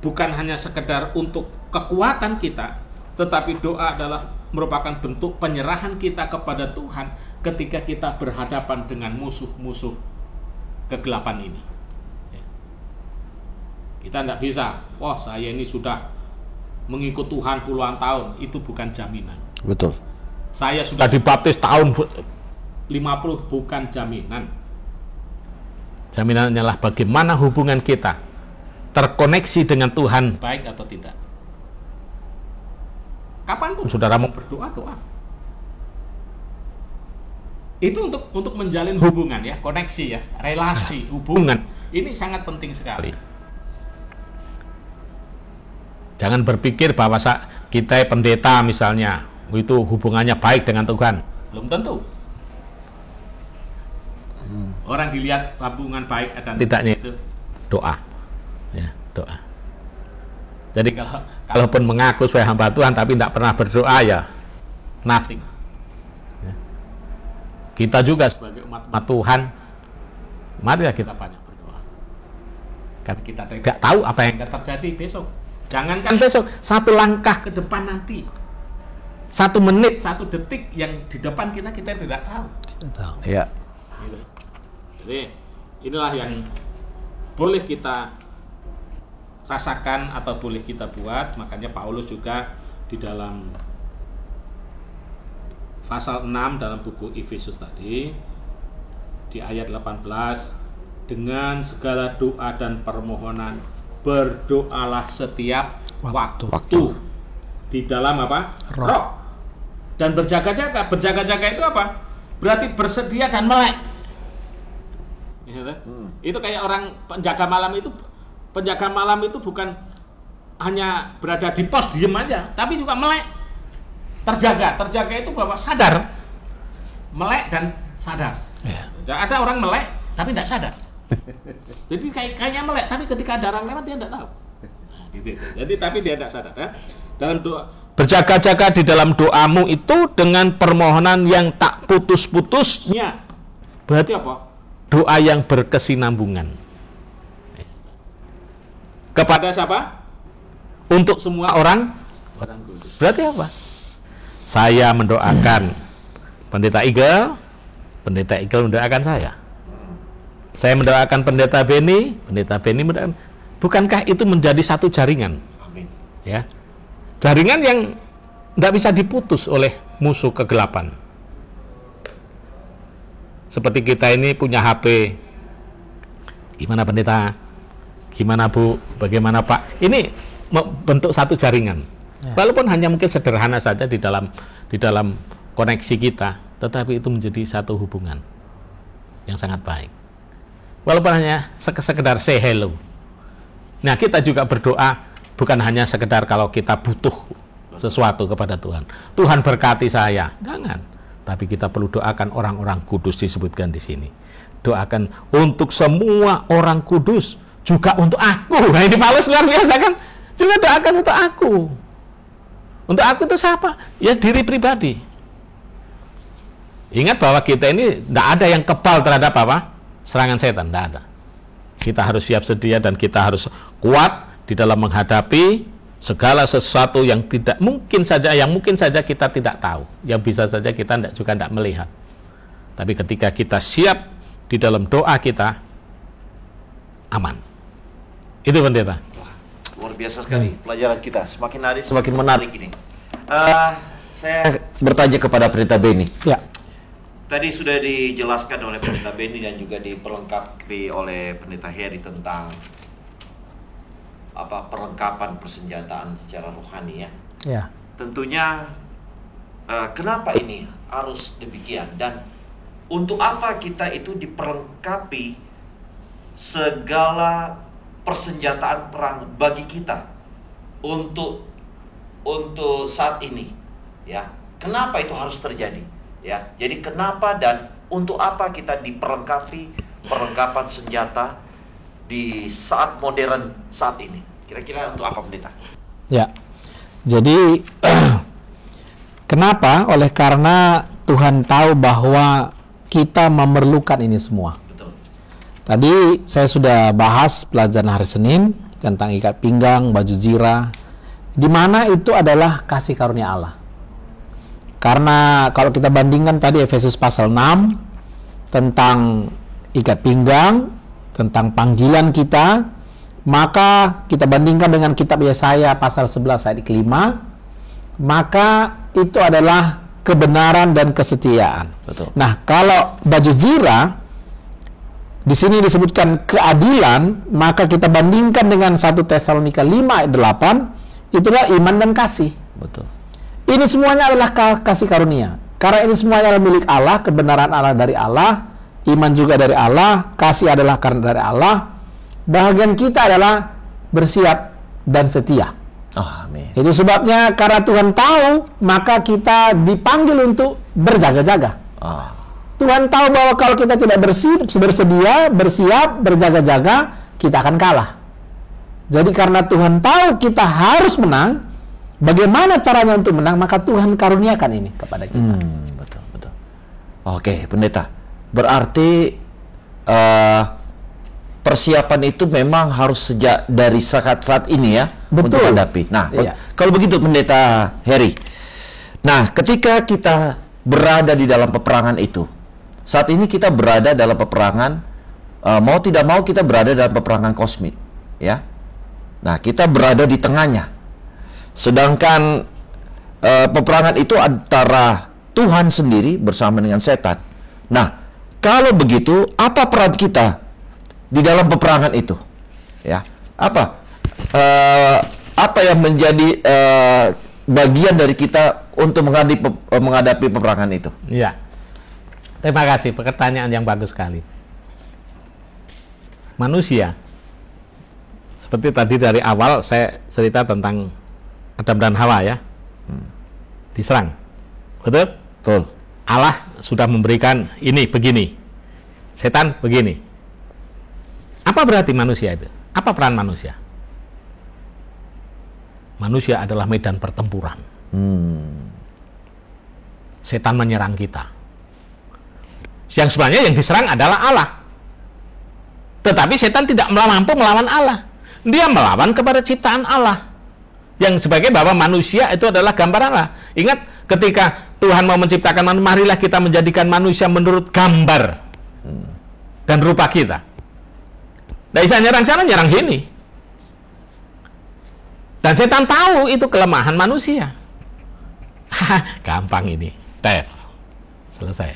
Speaker 3: bukan hanya sekedar untuk kekuatan kita, tetapi doa adalah merupakan bentuk penyerahan kita kepada Tuhan ketika kita berhadapan dengan musuh-musuh kegelapan ini. Kita tidak bisa, wah saya ini sudah mengikut Tuhan puluhan tahun, itu bukan jaminan.
Speaker 1: Betul.
Speaker 3: Saya sudah dibaptis tahun 50, bukan jaminan. Jaminannya adalah bagaimana hubungan kita terkoneksi dengan Tuhan, baik atau tidak. Kapanpun saudara mau berdoa, doa. Itu untuk menjalin hubungan ya, koneksi ya, relasi, hubungan. Ini sangat penting sekali. Jangan berpikir bahwa kita pendeta misalnya itu hubungannya baik dengan Tuhan. Belum tentu. Orang dilihat hubungan baik dan tidaknya itu doa. Ya, doa. Jadi kalaupun mengaku sebagai hamba Tuhan tapi tidak pernah berdoa, ya nothing. Ya. Kita juga sebagai umat Tuhan, marilah kita banyak berdoa. Karena kita tidak tahu apa yang akan terjadi besok. Jangankan besok, satu langkah ke depan nanti. 1 menit, 1 detik yang di depan kita tidak tahu.
Speaker 1: Ya.
Speaker 3: Gitu. Jadi inilah yang boleh kita rasakan atau boleh kita buat. Makanya Paulus juga di dalam pasal 6 dalam buku Efesus tadi di ayat 18, dengan segala doa dan permohonan berdoalah setiap waktu. Di dalam apa? Roh. Dan berjaga-jaga. Berjaga-jaga itu apa? Berarti bersedia dan melek. Itu kayak orang penjaga malam itu. Penjaga malam itu bukan hanya berada di pos diem aja, tapi juga melek. Terjaga itu bahwa sadar, melek dan sadar. Ada orang melek tapi tidak sadar. Jadi kayaknya melek, tapi ketika ada orang lewat dia tidak tahu. Jadi tapi dia tidak sadar. Ya? Dalam doa, berjaga-jaga di dalam doamu itu dengan permohonan yang tak putus-putusnya. Berarti apa? Doa yang berkesinambungan. Kepada siapa? Untuk semua orang kudus. Berarti apa? Saya mendoakan Pendeta Eagle mendoakan saya. Saya mendoakan Pendeta Benny mendoakan. Bukankah itu menjadi satu jaringan? Amin. Ya. Jaringan yang tidak bisa diputus oleh musuh kegelapan. Seperti kita ini punya HP. Gimana pendeta? Gimana Bu? Bagaimana Pak? Ini bentuk satu jaringan. Walaupun hanya mungkin sederhana saja di dalam koneksi kita, tetapi itu menjadi satu hubungan yang sangat baik. Walaupun hanya sekedar say hello. Nah, kita juga berdoa bukan hanya sekedar kalau kita butuh sesuatu kepada Tuhan. Tuhan berkati saya. Jangan. Tapi kita perlu doakan orang-orang kudus disebutkan di sini. Doakan untuk semua orang kudus, juga untuk aku. Nah, ini Paulus luar biasa kan? Juga doakan untuk aku. Untuk aku itu siapa? Ya diri pribadi. Ingat bahwa kita ini tidak ada yang kebal terhadap apa? Serangan setan, tidak ada. Kita harus siap sedia dan kita harus kuat di dalam menghadapi segala sesuatu yang mungkin saja kita tidak tahu, yang bisa saja kita juga tidak melihat. Tapi ketika kita siap di dalam doa kita, aman. Itu pendeta.
Speaker 1: Luar biasa sekali pelajaran kita. Semakin hari semakin menarik ini. Saya bertanya kepada Pendeta Benny.
Speaker 2: Ya.
Speaker 1: Tadi sudah dijelaskan oleh Pendeta Benny dan juga diperlengkapi oleh Pendeta Heri tentang perlengkapan persenjataan secara rohani ya.
Speaker 2: Ya.
Speaker 1: Tentunya kenapa ini harus demikian dan untuk apa kita itu diperlengkapi segala persenjataan perang bagi kita untuk saat ini ya. Kenapa itu harus terjadi ya? Jadi kenapa dan untuk apa kita diperlengkapi perlengkapan senjata di saat modern saat ini? Kira-kira untuk apa pendeta?
Speaker 2: Ya. Jadi kenapa? Oleh karena Tuhan tahu bahwa kita memerlukan ini semua.
Speaker 1: Betul.
Speaker 2: Tadi saya sudah bahas pelajaran hari Senin tentang ikat pinggang, baju zirah, di mana itu adalah kasih karunia Allah. Karena kalau kita bandingkan tadi Efesus pasal 6 tentang ikat pinggang, tentang panggilan kita, maka kita bandingkan dengan kitab Yesaya pasal 11 ayat ke-5, maka itu adalah kebenaran dan kesetiaan.
Speaker 1: Betul.
Speaker 2: Nah, kalau baju zirah di sini disebutkan keadilan, maka kita bandingkan dengan 1 Tesalonika 5 ayat 8, itulah iman dan kasih.
Speaker 1: Betul.
Speaker 2: Ini semuanya adalah kasih karunia. Karena ini semuanya adalah milik Allah, kebenaran Allah dari Allah, iman juga dari Allah, kasih adalah karena dari Allah. Bahagian kita adalah bersiap dan setia.
Speaker 1: Oh, amin.
Speaker 2: Itu sebabnya karena Tuhan tahu, maka kita dipanggil untuk berjaga-jaga.
Speaker 1: Oh.
Speaker 2: Tuhan tahu bahwa kalau kita tidak bersedia, bersiap, berjaga-jaga, kita akan kalah. Jadi karena Tuhan tahu kita harus menang, bagaimana caranya untuk menang, maka Tuhan karuniakan ini kepada kita.
Speaker 1: Betul. Oke, pendeta. Berarti persiapan itu memang harus sejak dari saat ini ya.
Speaker 2: Betul.
Speaker 1: Untuk menghadapi. Nah,
Speaker 2: iya.
Speaker 1: Kalau begitu pendeta Heri, Nah, ketika kita berada di dalam peperangan itu, saat ini kita berada dalam peperangan, mau tidak mau kita berada dalam peperangan kosmik, ya. Nah, kita berada di tengahnya. Sedangkan peperangan itu antara Tuhan sendiri bersama dengan setan. Nah, kalau begitu, apa peran kita di dalam peperangan itu? Ya, apa yang menjadi bagian dari kita untuk menghadapi peperangan itu?
Speaker 3: Ya, terima kasih, pertanyaan yang bagus sekali. Manusia, seperti tadi dari awal saya cerita tentang Adam dan Hawa, ya, diserang, betul?
Speaker 1: Betul.
Speaker 3: Allah sudah memberikan ini begini, setan begini. Apa berarti manusia itu? Apa peran manusia? Manusia adalah medan pertempuran. Setan menyerang kita. Yang sebenarnya yang diserang adalah Allah. Tetapi setan tidak mampu melawan Allah. Dia melawan kepada ciptaan Allah. Yang sebagai bahwa manusia itu adalah gambar Allah. Ingat, ketika Tuhan mau menciptakan manusia, marilah kita menjadikan manusia menurut gambar dan rupa kita. Nah, Isa nyerang sana, nyerang sini. Dan setan tahu itu kelemahan manusia. Gampang ini, selesai.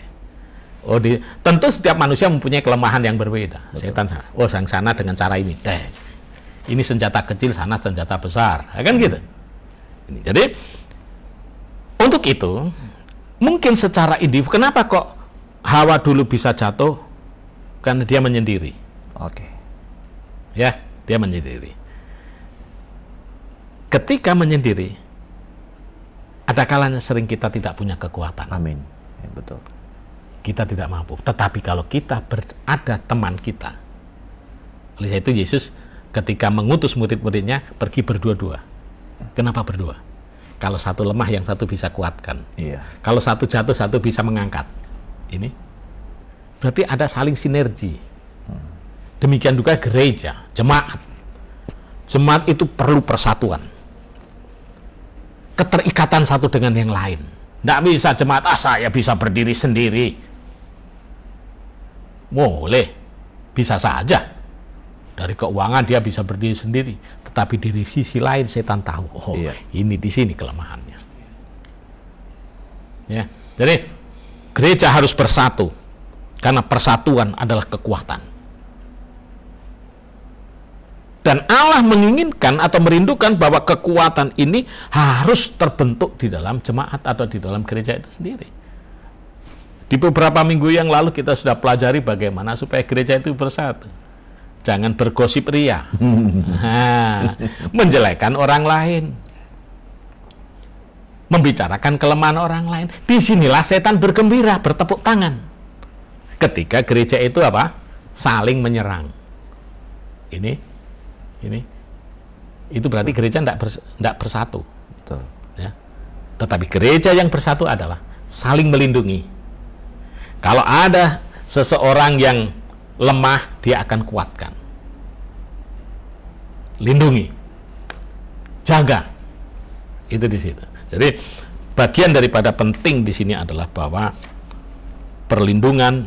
Speaker 3: Tentu setiap manusia mempunyai kelemahan yang berbeda. Betul. Setan, yang sana dengan cara ini, ini senjata kecil, sana senjata besar, ya kan gitu. Jadi untuk itu, mungkin secara individu, kenapa kok Hawa dulu bisa jatuh? Karena dia menyendiri.
Speaker 1: Oke.
Speaker 3: Ya, dia menyendiri. Ketika menyendiri, ada kalanya sering kita tidak punya kekuatan.
Speaker 1: Amin. Ya, betul.
Speaker 3: Kita tidak mampu. Tetapi kalau kita ada teman kita, oleh sebab itu Yesus ketika mengutus murid-muridnya pergi berdua-dua. Kenapa berdua? Kalau satu lemah, yang satu bisa kuatkan.
Speaker 1: Iya.
Speaker 3: Kalau satu jatuh, satu bisa mengangkat. Ini berarti ada saling sinergi. Demikian juga gereja, jemaat. Jemaat itu perlu persatuan. Keterikatan satu dengan yang lain. Tidak bisa jemaat, saya bisa berdiri sendiri. Boleh, bisa saja. Dari keuangan dia bisa berdiri sendiri, tetapi dari sisi lain setan tahu, ini di sini kelemahannya. Ya, jadi gereja harus bersatu karena persatuan adalah kekuatan. Dan Allah menginginkan atau merindukan bahwa kekuatan ini harus terbentuk di dalam jemaat atau di dalam gereja itu sendiri. Di beberapa minggu yang lalu kita sudah pelajari bagaimana supaya gereja itu bersatu. Jangan bergosip ria, menjelekkan orang lain, membicarakan kelemahan orang lain. Disinilah setan bergembira, bertepuk tangan. Ketika gereja itu saling menyerang. Ini, itu berarti gereja tidak bersatu.
Speaker 1: Betul.
Speaker 3: Ya. Tetapi gereja yang bersatu adalah saling melindungi. Kalau ada seseorang yang lemah, dia akan kuatkan. Lindungi. Jaga. Itu di situ. Jadi bagian daripada penting di sini adalah bahwa perlindungan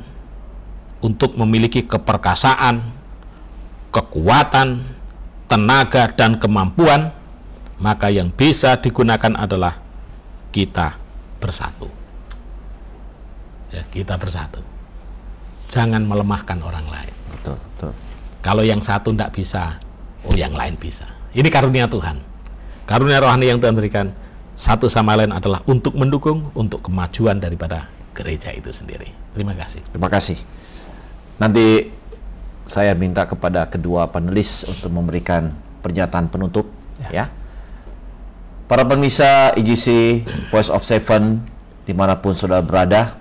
Speaker 3: untuk memiliki keperkasaan, kekuatan, tenaga dan kemampuan, maka yang bisa digunakan adalah kita bersatu. Ya, kita bersatu. Jangan melemahkan orang lain.
Speaker 1: Betul, betul.
Speaker 3: Kalau yang satu tidak bisa, yang lain bisa. Ini karunia Tuhan. Karunia rohani yang Tuhan berikan satu sama lain adalah untuk mendukung, untuk kemajuan daripada gereja itu sendiri. Terima kasih.
Speaker 1: Terima kasih. Nanti saya minta kepada kedua panelis untuk memberikan pernyataan penutup. Ya. Para pemirsa IGC Voice of Seven dimanapun saudara berada,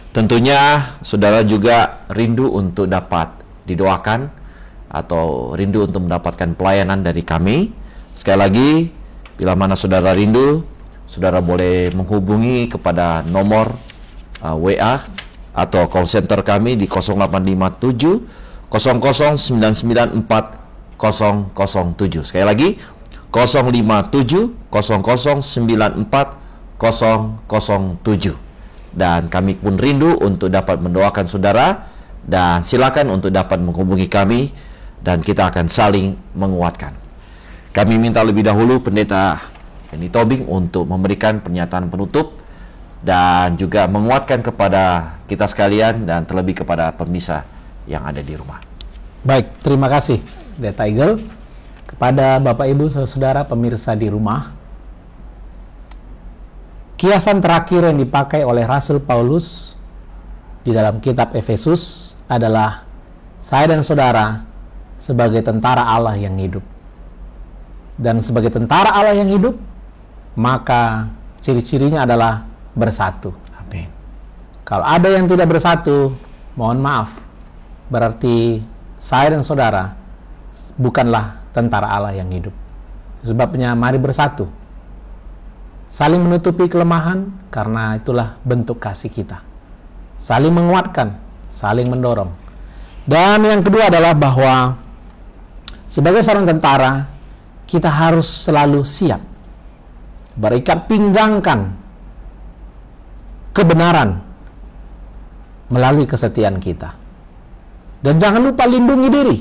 Speaker 1: tentunya saudara juga rindu untuk dapat didoakan atau rindu untuk mendapatkan pelayanan dari kami. Sekali lagi, bila mana saudara rindu, saudara boleh menghubungi kepada nomor WA atau call center kami di 0857 00994007. Sekali lagi, 057 0094 Dan kami pun rindu untuk dapat mendoakan saudara, dan silakan untuk dapat menghubungi kami dan kita akan saling menguatkan. Kami minta lebih dahulu Pendeta Benny Tobing untuk memberikan pernyataan penutup dan juga menguatkan kepada kita sekalian dan terlebih kepada pemirsa yang ada di rumah.
Speaker 2: Baik, terima kasih Pendeta Eagle. Kepada Bapak Ibu Saudara pemirsa di rumah, kiasan terakhir yang dipakai oleh Rasul Paulus di dalam kitab Efesus adalah saya dan saudara sebagai tentara Allah yang hidup. Dan sebagai tentara Allah yang hidup, maka ciri-cirinya adalah bersatu.
Speaker 1: Amin.
Speaker 2: Kalau ada yang tidak bersatu, mohon maaf, berarti saya dan saudara bukanlah tentara Allah yang hidup. Sebabnya mari bersatu, saling menutupi kelemahan, karena itulah bentuk kasih kita. Saling menguatkan, saling mendorong. Dan yang kedua adalah bahwa sebagai seorang tentara, kita harus selalu siap berikat pinggangkan kebenaran melalui kesetiaan kita. Dan jangan lupa lindungi diri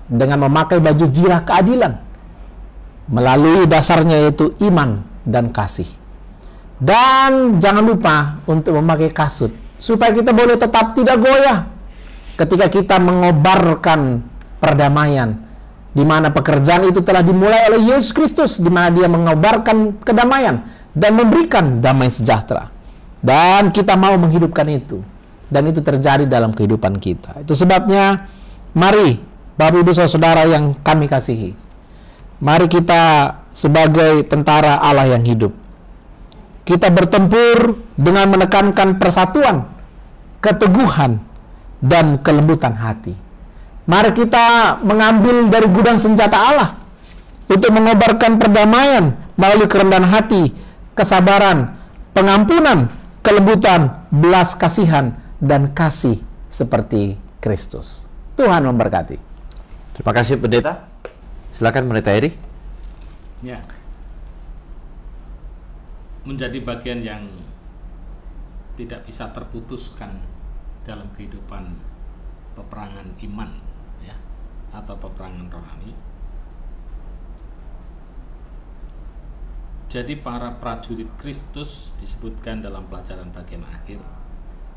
Speaker 2: dengan memakai baju zirah keadilan melalui dasarnya yaitu iman dan kasih. Dan jangan lupa untuk memakai kasut supaya kita boleh tetap tidak goyah ketika kita mengobarkan perdamaian, di mana pekerjaan itu telah dimulai oleh Yesus Kristus, di mana Dia mengobarkan kedamaian dan memberikan damai sejahtera. Dan kita mau menghidupkan itu, dan itu terjadi dalam kehidupan kita. Itu sebabnya mari Bapak Ibu Saudara yang kami kasihi, mari kita sebagai tentara Allah yang hidup, kita bertempur dengan menekankan persatuan, keteguhan, dan kelembutan hati. Mari kita mengambil dari gudang senjata Allah untuk mengobarkan perdamaian melalui kerendahan hati, kesabaran, pengampunan, kelembutan, belas kasihan, dan kasih seperti Kristus. Tuhan memberkati.
Speaker 1: Terima kasih Pendeta. Silakan Pendeta Eri.
Speaker 3: Ya. Menjadi bagian yang tidak bisa terputuskan dalam kehidupan peperangan iman, ya, atau peperangan rohani. Jadi para prajurit Kristus disebutkan dalam pelajaran bagian akhir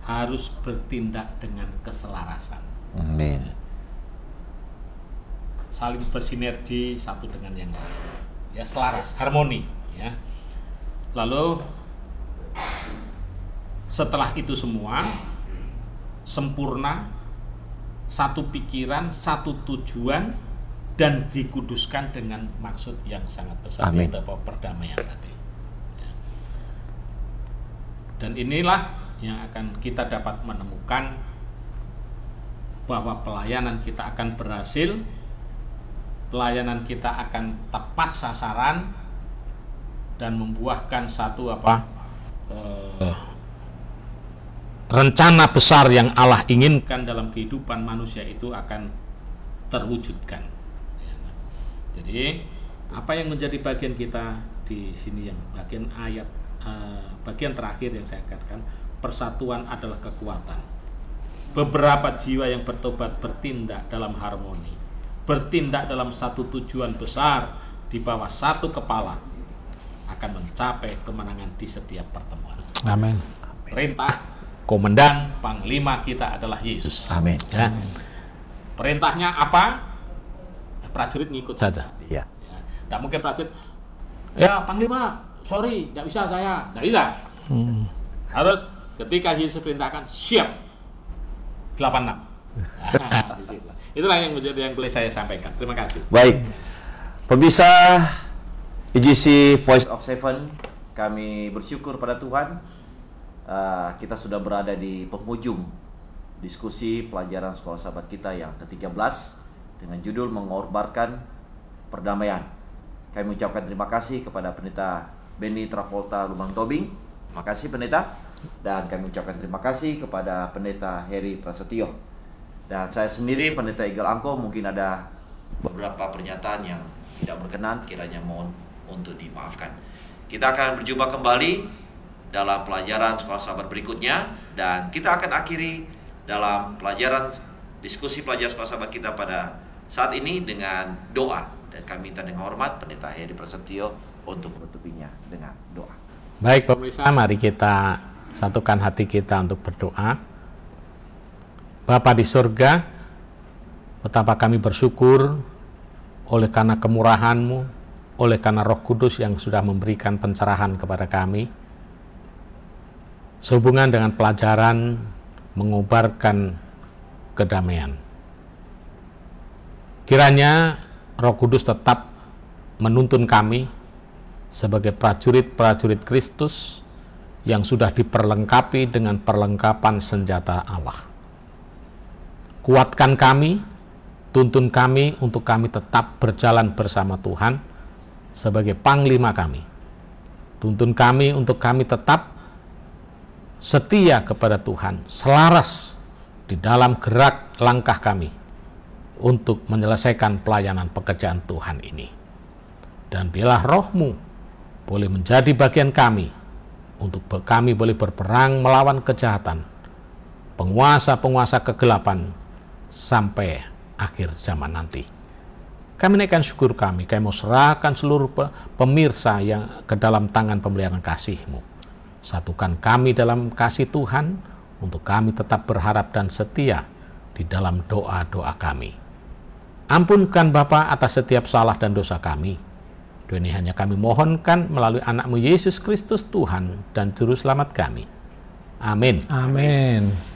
Speaker 3: harus bertindak dengan keselarasan.
Speaker 1: Amin.
Speaker 3: Saling bersinergi satu dengan yang lain, ya, selaras, harmoni, ya. Lalu setelah itu semua sempurna, satu pikiran, satu tujuan, dan dikuduskan dengan maksud yang sangat besar, yaitu perdamaian tadi, ya. Dan inilah yang akan kita dapat menemukan bahwa pelayanan kita akan berhasil, pelayanan kita akan tepat sasaran dan membuahkan satu rencana besar yang Allah inginkan dalam kehidupan manusia itu akan terwujudkan. Jadi apa yang menjadi bagian kita di sini, yang bagian ayat bagian terakhir yang saya katakan, persatuan adalah kekuatan. Beberapa jiwa yang bertobat bertindak dalam harmoni, bertindak dalam satu tujuan besar di bawah satu kepala, akan mencapai kemenangan di setiap pertemuan.
Speaker 2: Amin.
Speaker 3: Perintah komandan panglima kita adalah Yesus.
Speaker 1: Amin.
Speaker 3: Ya. Perintahnya apa? Prajurit ngikut saja.
Speaker 1: Iya.
Speaker 3: Ya. Tidak mungkin prajurit, ya panglima, sorry, tidak bisa saya, tidak bisa. Harus ketika Yesus perintahkan, siap 86. Itulah yang menjadi yang boleh saya sampaikan. Terima kasih.
Speaker 1: Baik, pemirsa EGC Voice of Seven, kami bersyukur pada Tuhan. Kita sudah berada di penghujung diskusi pelajaran sekolah sahabat kita yang ke-13 dengan judul mengobarkan perdamaian. Kami mengucapkan terima kasih kepada Pendeta Benny Travolta Lumang Tobing. Terima kasih Pendeta. Dan kami mengucapkan terima kasih kepada Pendeta Heri Prasetyo. Dan saya sendiri Pendeta Eagle Angko, mungkin ada beberapa pernyataan yang tidak berkenan, kiranya mohon untuk dimaafkan. Kita akan berjumpa kembali dalam pelajaran Sekolah Sahabat berikutnya, dan kita akan akhiri dalam pelajaran diskusi pelajaran Sekolah Sahabat kita pada saat ini dengan doa. Dan kami minta dengan hormat Pendeta Heri Prasetyo untuk menutupinya dengan doa.
Speaker 3: Baik pemirsa, mari kita satukan hati kita untuk berdoa. Bapa di surga, betapa kami bersyukur oleh karena kemurahan-Mu, oleh karena Roh Kudus yang sudah memberikan pencerahan kepada kami sehubungan dengan pelajaran mengobarkan kedamaian. Kiranya Roh Kudus tetap menuntun kami sebagai prajurit-prajurit Kristus yang sudah diperlengkapi dengan perlengkapan senjata Allah. Kuatkan kami, tuntun kami untuk kami tetap berjalan bersama Tuhan sebagai panglima kami. Tuntun kami untuk kami tetap setia kepada Tuhan, selaras di dalam gerak langkah kami untuk menyelesaikan pelayanan pekerjaan Tuhan ini. Dan biarlah Roh-Mu boleh menjadi bagian kami untuk kami boleh berperang melawan kejahatan, penguasa-penguasa kegelapan sampai akhir zaman nanti. Kami naikkan syukur kami mau serahkan seluruh pemirsa yang ke dalam tangan pemeliharaan kasih-Mu. Satukan kami dalam kasih Tuhan untuk kami tetap berharap dan setia di dalam doa-doa kami. Ampunkan Bapa atas setiap salah dan dosa kami. Doa ini hanya kami mohonkan melalui anak-Mu Yesus Kristus Tuhan dan Juru Selamat kami. Amin.
Speaker 2: Amin.